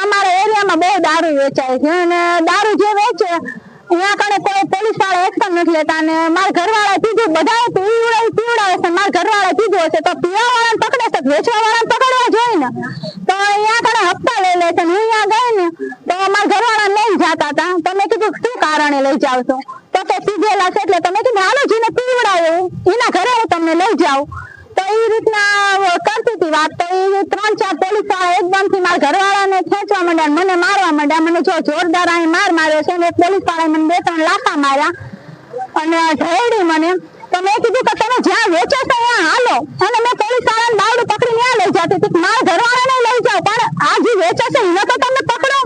અમારા એરિયામાં બહુ દારૂ વેચાય છે અને દારૂ જે વેચે અહીંયા કણે કોઈ પોલીસ વાળા એક્શન નથી લેતા અને મારા ઘરવાળા પીધું બધા પીવડાવે છે મારા ઘરવાળા પીધું હશે તો પીવા વાળાને પકડે છે વેચવા વાળાને પકડવા જોઈએ ને તો અહીંયા કણે હપ્તા લઈ લે છે હું અહીંયા ગઈ ને તો મારા ઘરવાળા લઈ જતા હતા તો મેં કીધું શું કારણે લઈ જાવ છો તો કે પીધેલા છે એટલે તમે કીધું હાલો જેને પીવડાવ્યો એના ઘરે હું તમને લઈ જાઉં તો એ રીતના કરતી હતી વાત તો એ 3-4 પોલીસ વાળા એકદમ થી મારા ઘરવાળાને ખેંચવા માંડ્યા મને મારવા માંડ્યા મને જો જોરદાર અહીં માર્યો છે ને પોલીસ વાળાએ મને 2-3 લાફા માર્યા અને ઢળડી મને તો મેં કીધું કે તમે જ્યાં વેચો છો ત્યાં હાલો અને મેં પોલીસ વાળાને બાવડું પકડી ત્યાં લઈ જતી હતી મારા ઘરવાળાને લઈ જાઓ પણ આ જે વેચે છે એને તો તમે પકડો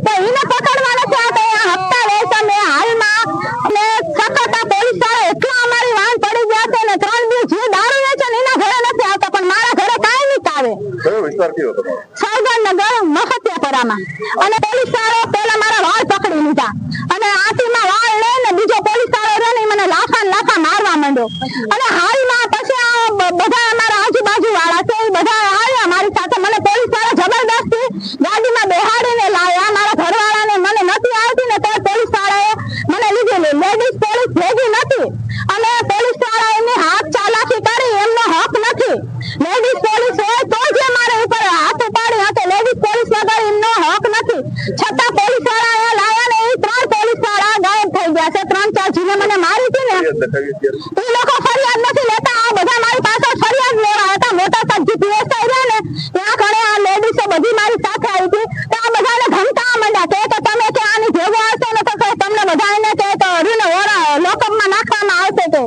તો એને પકડવા નથી આવતા અહીંયા હપ્તા લે છે મેં હાલમાં અને સખત આ પોલીસ વાળા એટલા અમારી વાન પડી ગયા છે ને 3 દિવસ જે દારૂ વેચે ને એના ઘરે નથી આવતા પણ મારા ઘરે કાંઈ નહીં આવે કયો વિસ્તાર કયો તમારો સાગરનગર મહત્યાપરામાં અને પોલીસ વાળો પહેલા મારા વાળ પકડી લીધા અને આટીમાં વાળ લઈને બીજો પોલીસ વાળો રહીને મને લાફા મારવા માંડ્યો અને હાલમાં પછી બધા અમારા આજુબાજુ વાળા છે એ બધા આવ્યા મારી સાથે મને પોલીસ વાળા જબરદસ્તી ગાડીમાં બેહાડીને લાવ્યા મારા ઘરવાળાને મને નથી આવતી ને તો પોલીસ વાળાએ મને લીધેલી લેડીઝ પોલીસ ભેગી નથી અને પોલીસ વાળા એમની હાથ ચાલાકી કરી એમનો હક નથી લેડીઝ પોલીસ હોય તો જ મારા ઉપર હાથ ઉપાડી હતો લેડીઝ પોલીસ વગર એમનો હક નથી છતાં પોલીસ વાળા અહીંયા લાવ્યા ને એ 3 પોલીસ વાળા ગાયબ થઈ ગયા છે 3-4 જીને મને મારી હતી ને એ લોકો ફરિયાદ નથી લેતા આ બધા મારી પાસે ફરિયાદ લેવા હતા મોટા સબ્જી પીએસઆઈ રહ્યા ને ત્યાં ઘણે આ લેડીઝો બધી મારી સાથે આવી હતી તો આ બધાને ધમકાવા માંડ્યા કે તમે કે આની ભેગો આવશો ને તો તમને બધાને કે હરીને લોકઅપમાં નાખવામાં આવશે કે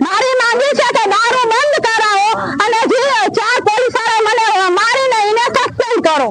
મારી માંગણી છે કે દારૂ બંધ કરાવો અને જે 4 પોલીસ વાળા મને મારીને એને સસ્પેન્ડ કરો।